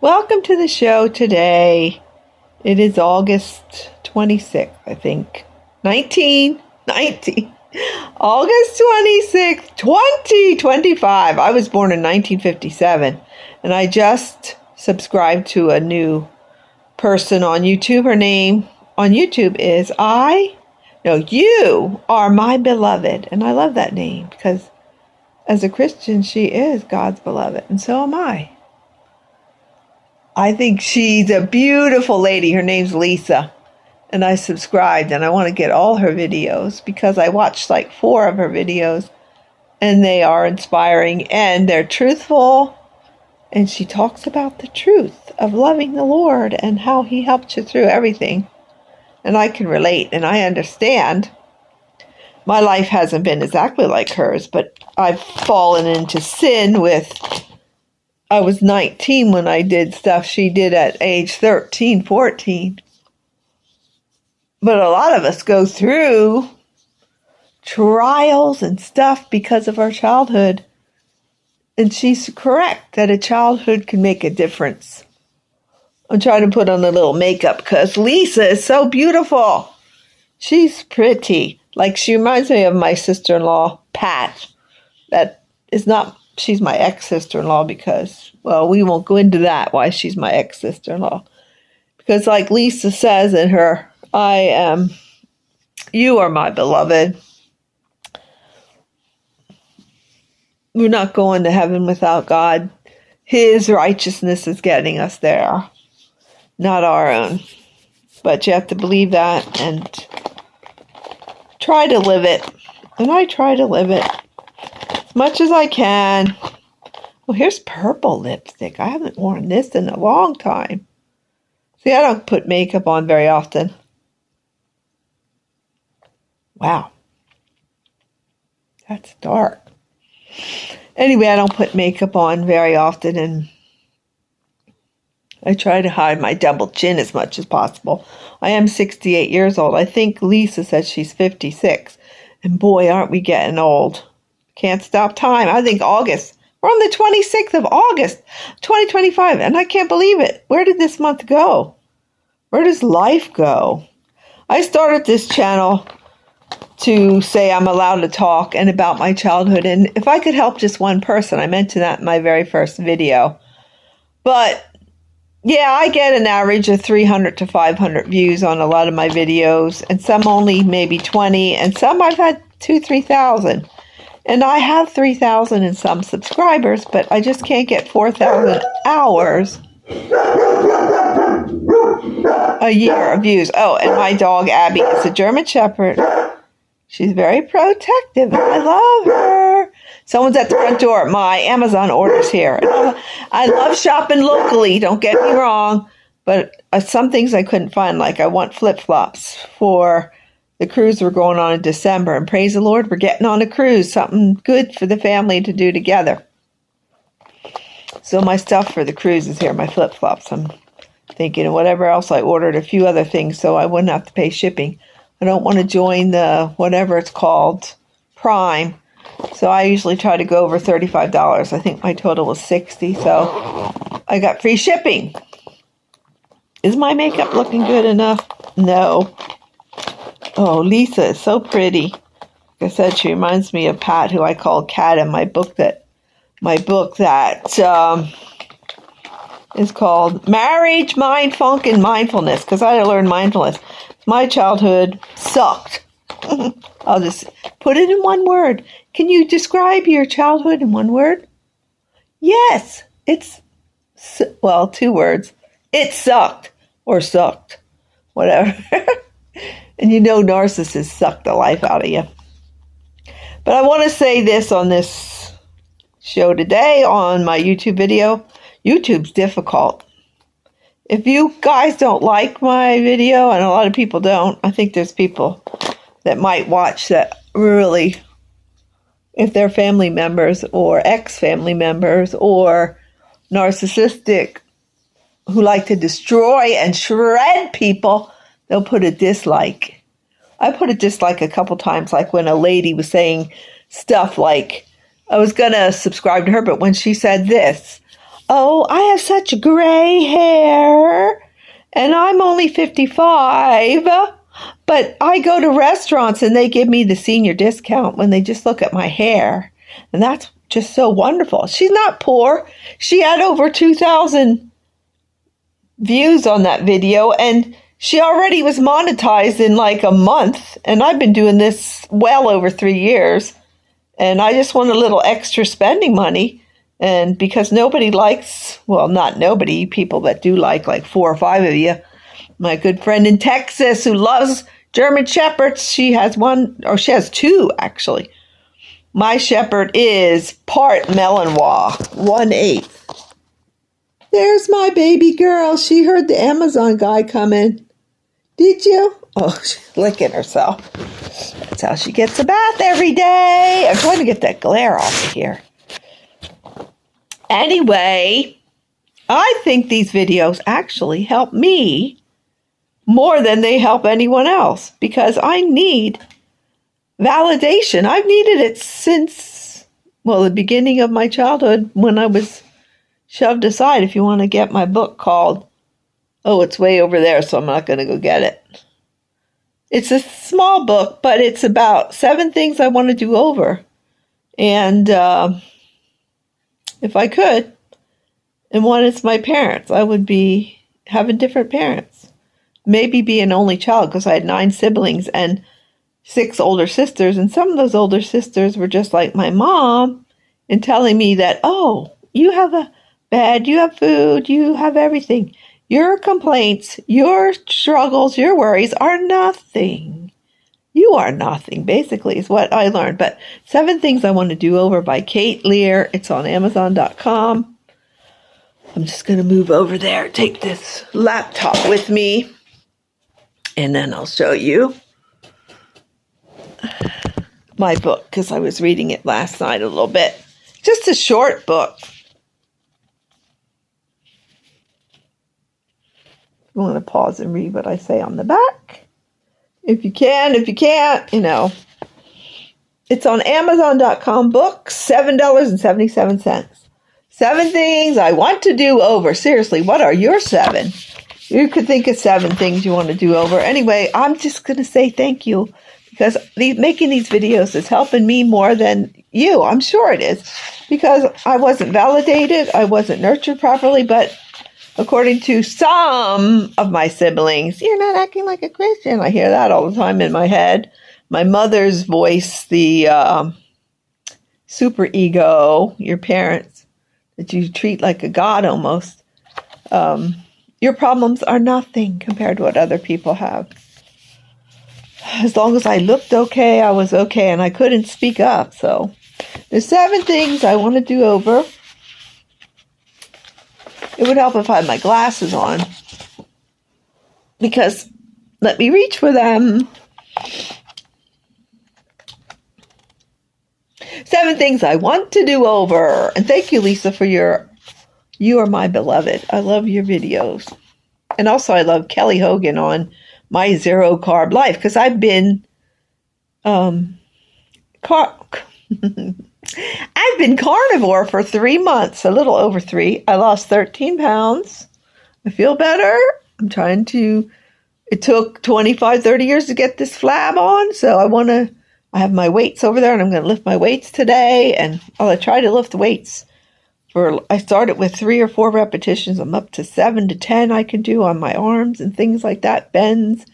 Welcome to the show today. It is August 26th, I think. 1990. August 26th, 2025. I was born in 1957, and I just subscribed to a new person on YouTube. Her name on YouTube is You Are My Beloved. And I love that name because as a Christian, she is God's beloved, and so am I. I think she's a beautiful lady. Her name's Lisa. And I subscribed, and I want to get all her videos because I watched like 4 of her videos, and they are inspiring and they're truthful. And she talks about the truth of loving the Lord and how He helped you through everything. And I can relate and I understand. My life hasn't been exactly like hers, but I've fallen into sin I was 19 when I did stuff she did at age 13, 14. But a lot of us go through trials and stuff because of our childhood. And she's correct that a childhood can make a difference. I'm trying to put on a little makeup because Lisa is so beautiful. She's pretty. Like, she reminds me of my sister-in-law, Pat. She's my ex-sister-in-law because, well, we won't go into that, why she's my ex-sister-in-law. Because like Lisa says in her, You are my beloved. We're not going to heaven without God. His righteousness is getting us there, not our own. But you have to believe that and try to live it. And I try to live it as much as I can. Well, here's purple lipstick. I haven't worn this in a long time. See, I don't put makeup on very often. Wow. That's dark. Anyway, I don't put makeup on very often, and I try to hide my double chin as much as possible. I am 68 years old. I think Lisa says she's 56. And boy, aren't we getting old. Can't stop time. I think August. We're on the 26th of August, 2025, and I can't believe it. Where did this month go? Where does life go? I started this channel to say I'm allowed to talk and about my childhood, and if I could help just one person, I mentioned that in my very first video. But yeah, I get an average of 300 to 500 views on a lot of my videos, and some only maybe 20, and some I've had 3,000. And I have 3,000 and some subscribers, but I just can't get 4,000 hours a year of views. Oh, and my dog Abby is a German Shepherd. She's very protective. I love her. Someone's at the front door. My Amazon order's here. I love shopping locally, don't get me wrong. But some things I couldn't find, like I want flip-flops for the cruise we're going on in December. And praise the Lord, we're getting on a cruise. Something good for the family to do together. So my stuff for the cruise is here, my flip-flops. I'm thinking of whatever else I ordered, a few other things so I wouldn't have to pay shipping. I don't want to join the, whatever it's called, Prime. So I usually try to go over $35. I think my total was $60, so I got free shipping. Is my makeup looking good enough? No. Oh, Lisa is so pretty. Like I said, she reminds me of Pat, who I call Kat in my book that is called Marriage, Mind, Funk, and Mindfulness, because I learned mindfulness. My childhood sucked. I'll just put it in one word. Can you describe your childhood in one word? Yes, well, 2 words. It sucked, or sucked, whatever. And you know narcissists suck the life out of you. But I want to say this on this show today, on my YouTube video. YouTube's difficult. If you guys don't like my video, and a lot of people don't, I think there's people that might watch that really, if they're family members or ex-family members or narcissistic, who like to destroy and shred people, they'll put a dislike. I put a dislike a couple times, like when a lady was saying stuff like, I was going to subscribe to her, but when she said this, oh, I have such gray hair and I'm only 55, but I go to restaurants and they give me the senior discount when they just look at my hair. And that's just so wonderful. She's not poor. She had over 2,000 views on that video, and she already was monetized in like a month. And I've been doing this well over 3 years. And I just want a little extra spending money. And because nobody likes, well, not nobody, people that do like 4 or 5 of you. My good friend in Texas who loves German Shepherds, she has one, or she has 2 actually. My Shepherd is part Malinois, 1/8. There's my baby girl. She heard the Amazon guy coming. Did you? Oh, she's licking herself. That's how she gets a bath every day. I'm trying to get that glare off of here. Anyway, I think these videos actually help me more than they help anyone else because I need validation. I've needed it since, well, the beginning of my childhood when I was shoved aside. If you want to get my book called, oh, it's way over there, so I'm not going to go get it. It's a small book, but it's about 7 things I want to do over. And if I could, and one is my parents, I would be having different parents. Maybe be an only child because I had 9 siblings and 6 older sisters, and some of those older sisters were just like my mom in telling me that, oh, you have a bed, you have food, you have everything. Your complaints, your struggles, your worries are nothing. You are nothing, basically, is what I learned. But 7 Things I Want to Do Over by Kate Lear. It's on Amazon.com. I'm just going to move over there, take this laptop with me, and then I'll show you my book because I was reading it last night a little bit. Just a short book. You want to pause and read what I say on the back. If you can, if you can't, you know. It's on Amazon.com books, $7.77. 7 Things I Want to Do Over. Seriously, what are your 7? You could think of 7 things you want to do over. Anyway, I'm just going to say thank you because making these videos is helping me more than you. I'm sure it is because I wasn't validated. I wasn't nurtured properly, but according to some of my siblings, you're not acting like a Christian. I hear that all the time in my head. My mother's voice, the super ego, your parents, that you treat like a god almost. Your problems are nothing compared to what other people have. As long as I looked okay, I was okay, and I couldn't speak up. So there's 7 things I want to do over. It would help if I had my glasses on, because let me reach for them. 7 things I want to do over. And thank you, Lisa, for you are my beloved. I love your videos. And also I love Kelly Hogan on My Zero Carb Life, because I've been I've been carnivore for 3 months, a little over 3. I lost 13 pounds. I feel better. It took 25, 30 years to get this flab on. So I have my weights over there and I'm going to lift my weights today. And I try to lift the weights I started with 3 or 4 repetitions. I'm up to 7 to 10 I can do on my arms and things like that, bends.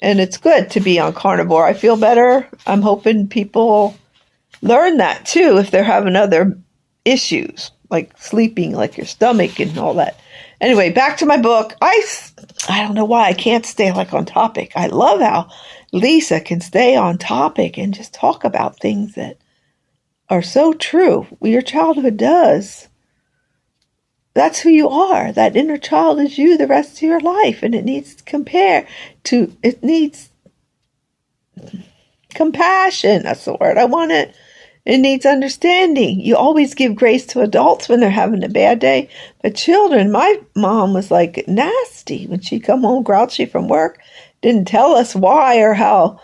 And it's good to be on carnivore. I feel better. I'm hoping people learn that too if they're having other issues like sleeping, like your stomach and all that. Anyway, back to my book. I don't know why I can't stay on topic. I love how Lisa can stay on topic and just talk about things that are so true. Your childhood does. That's who you are. That inner child is you the rest of your life, and it needs it needs compassion. That's the word. I want it. It needs understanding. You always give grace to adults when they're having a bad day. But children, my mom was nasty when she'd come home grouchy from work. Didn't tell us why or how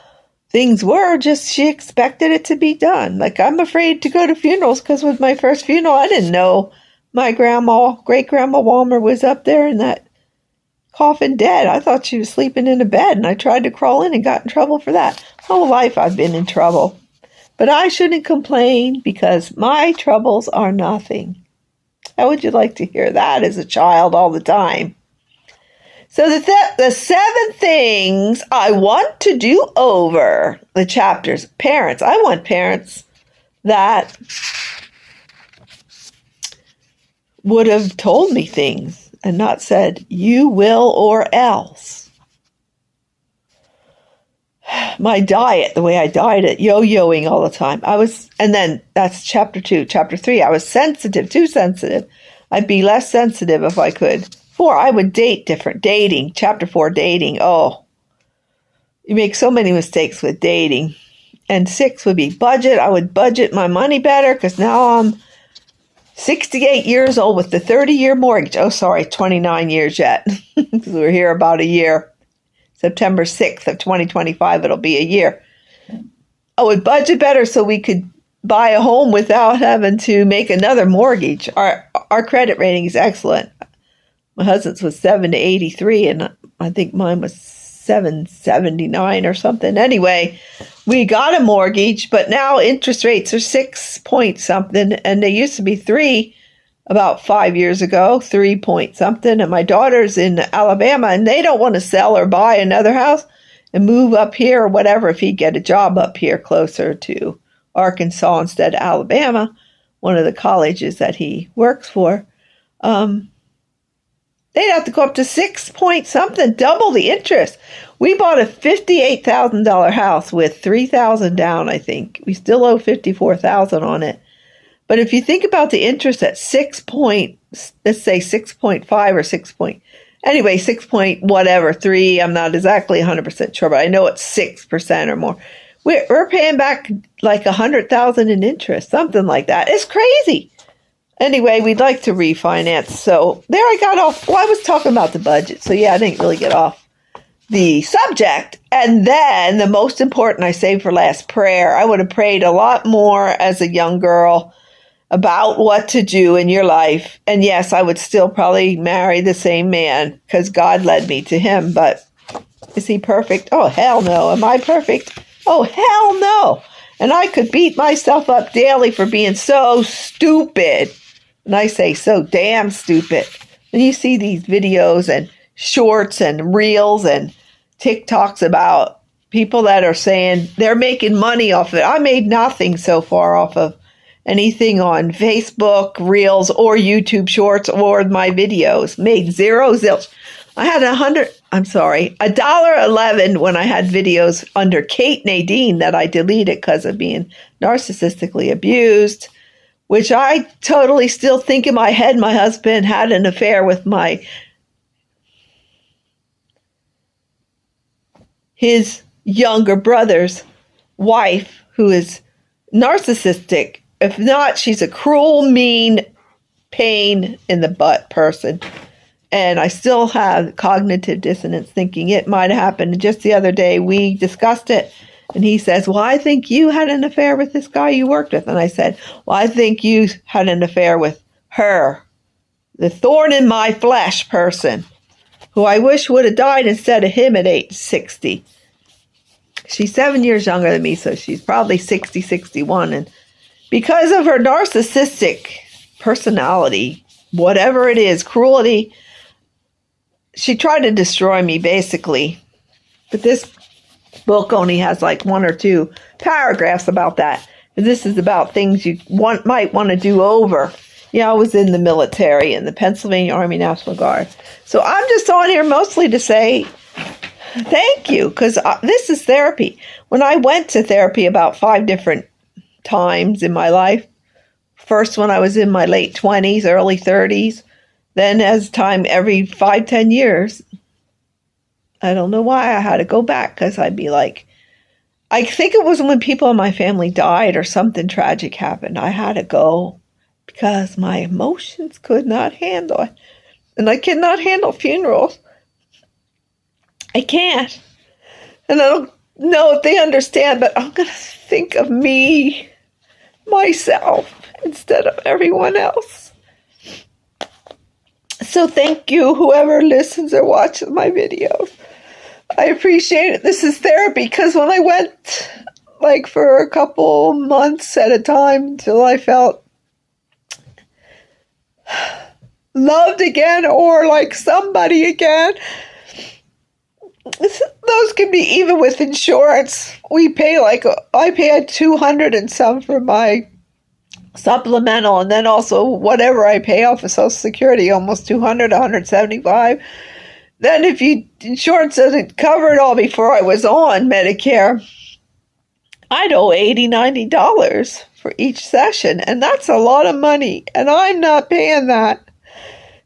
things were. Just she expected it to be done. I'm afraid to go to funerals because with my first funeral, I didn't know my great-grandma Walmer was up there in that coffin dead. I thought she was sleeping in a bed, and I tried to crawl in and got in trouble for that. My whole life I've been in trouble. But I shouldn't complain because my troubles are nothing. How would you like to hear that as a child all the time? So the 7 things I want to do over, the chapters. Parents. I want parents that would have told me things and not said, you will or else. My diet, the way I dieted, yo-yoing all the time. And then that's chapter 2. Chapter 3, I was sensitive, too sensitive. I'd be less sensitive if I could. 4, I would date different. Dating. Chapter 4, dating. Oh, you make so many mistakes with dating. And 6 would be budget. I would budget my money better because now I'm 68 years old with the 30-year mortgage. Oh, sorry, 29 years yet. We're here about a year. September 6th of 2025, it'll be a year. I would budget better so we could buy a home without having to make another mortgage. Our credit rating is excellent. My husband's was 783, and I think mine was 779 or something. Anyway, we got a mortgage, but now interest rates are 6 point something, and they used to be 3 about 5 years ago, 3 point something. And my daughter's in Alabama, and they don't want to sell or buy another house and move up here or whatever if he'd get a job up here closer to Arkansas instead of Alabama, one of the colleges that he works for. They'd have to go up to 6 point something, double the interest. We bought a $58,000 house with $3,000 down, I think. We still owe $54,000 on it. But if you think about the interest at let's say 6.5 or 6 point, anyway, 6 point whatever, 3, I'm not exactly 100% sure, but I know it's 6% or more. We're paying back like $100,000 in interest, something like that. It's crazy. Anyway, we'd like to refinance. So there I got off. Well, I was talking about the budget. So yeah, I didn't really get off the subject. And then the most important, I saved for last, prayer. I would have prayed a lot more as a young girl about what to do in your life. And yes, I would still probably marry the same man because God led me to him. But is he perfect? Oh, hell no. Am I perfect? Oh, hell no. And I could beat myself up daily for being so stupid. And I say so damn stupid. When you see these videos and shorts and reels and TikToks about people that are saying they're making money off it. I made nothing so far off of anything on Facebook, Reels, or YouTube Shorts, or my videos. Made zero zilch. I had $1.11 when I had videos under Kate Nadine that I deleted because of being narcissistically abused, which I totally still think in my head my husband had an affair with his younger brother's wife, who is narcissistic. If not, she's a cruel, mean, pain in the butt person. And I still have cognitive dissonance thinking it might have happened. Just the other day, we discussed it. And he says, well, I think you had an affair with this guy you worked with. And I said, well, I think you had an affair with her, the thorn in my flesh person, who I wish would have died instead of him at age 60. She's 7 years younger than me, so she's probably 60, 61. And because of her narcissistic personality, whatever it is, cruelty, she tried to destroy me, basically. But this book only has like 1 or 2 paragraphs about that. And this is about things you might want to do over. Yeah, I was in the military, in the Pennsylvania Army National Guard. So I'm just on here mostly to say thank you, because this is therapy. When I went to therapy about 5 different times in my life, first when I was in my late 20s, early 30s, then as time every 5-10 years. I don't know why I had to go back, because I'd be like, I think it was when people in my family died or something tragic happened. I had to go because my emotions could not handle it. And I cannot handle funerals. I can't. And I don't know if they understand, but I'm going to think of me, myself, instead of everyone else. So thank you, whoever listens or watches my videos. I appreciate it. This is therapy, because when I went like for a couple months at a time until I felt loved again or like somebody again, those can be even with insurance. We pay I pay $200 and some for my supplemental, and then also whatever I pay off of Social Security, almost $200, $175. Then if insurance doesn't cover it all before I was on Medicare, I'd owe $80, $90 for each session, and that's a lot of money, and I'm not paying that.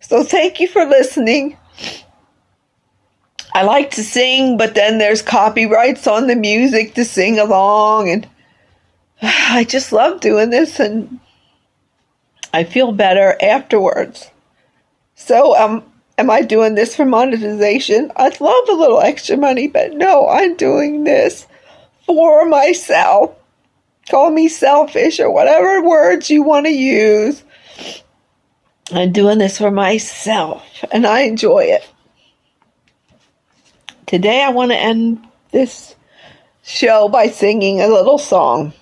So thank you for listening. I like to sing, but then there's copyrights on the music to sing along, and I just love doing this, and I feel better afterwards. So, am I doing this for monetization? I'd love a little extra money, but no, I'm doing this for myself. Call me selfish or whatever words you want to use. I'm doing this for myself, and I enjoy it. Today, I want to end this show by singing a little song.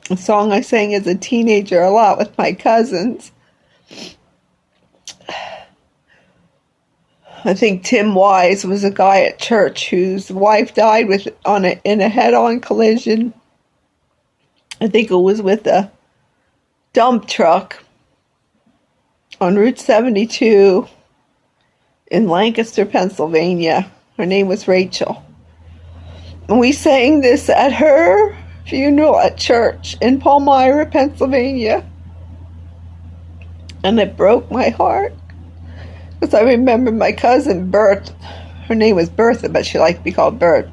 A song I sang as a teenager a lot with my cousins. I think Tim Wise was a guy at church whose wife died in a head-on collision. I think it was with a dump truck on Route 72 in Lancaster, Pennsylvania. Her name was Rachel. And we sang this at her funeral at church in Palmyra, Pennsylvania. And it broke my heart. Because I remember my cousin Bert, her name was Bertha, but she liked to be called Bert.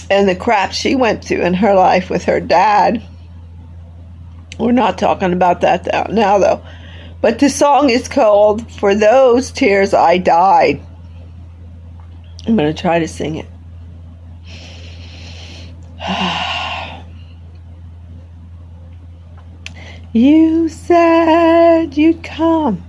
And the crap she went through in her life with her dad. We're not talking about that now, though. But the song is called For Those Tears I Died. I'm going to try to sing it. You said you'd come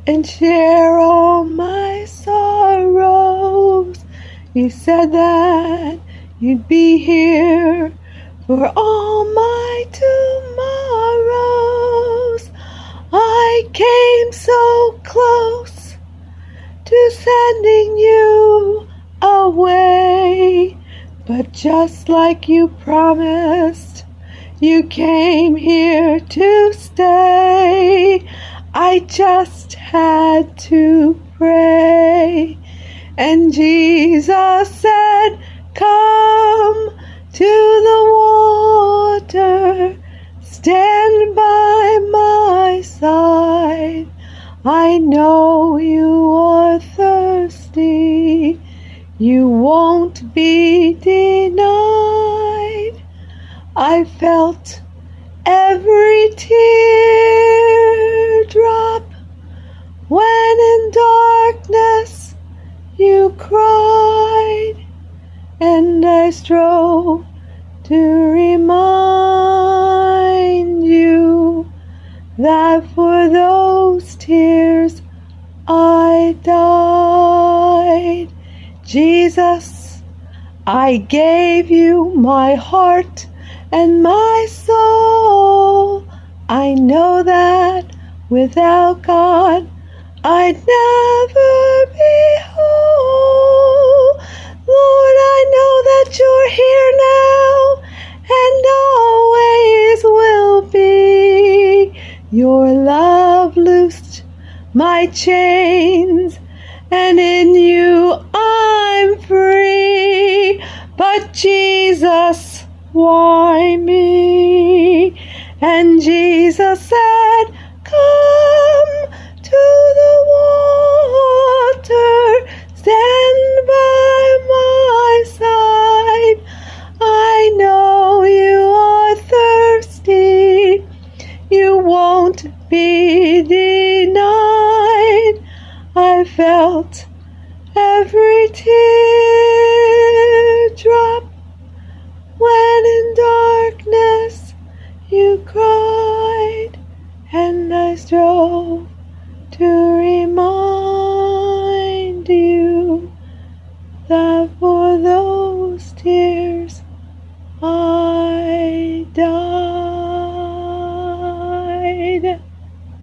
and share all my sorrows. You said that you'd be here for all my tomorrows. I came so close to sending you away, but just like you promised, you came here to stay. I just had to pray. And Jesus said, come to the water, stand by my side. I know you are thirsty, you won't be denied. I felt every teardrop when in darkness you cried, and I strove to remind you that for those tears I died. Jesus, I gave you my heart and my soul. I know that without God I'd never be whole. Lord, I know that you're here now and always will be. Your love loosed my chains, and in you I'm free. But Jesus, why me? And Jesus said, come to the water, stand by my side. I know you are thirsty, you won't be denied. I felt every teardrop when in darkness you cried, I strove to remind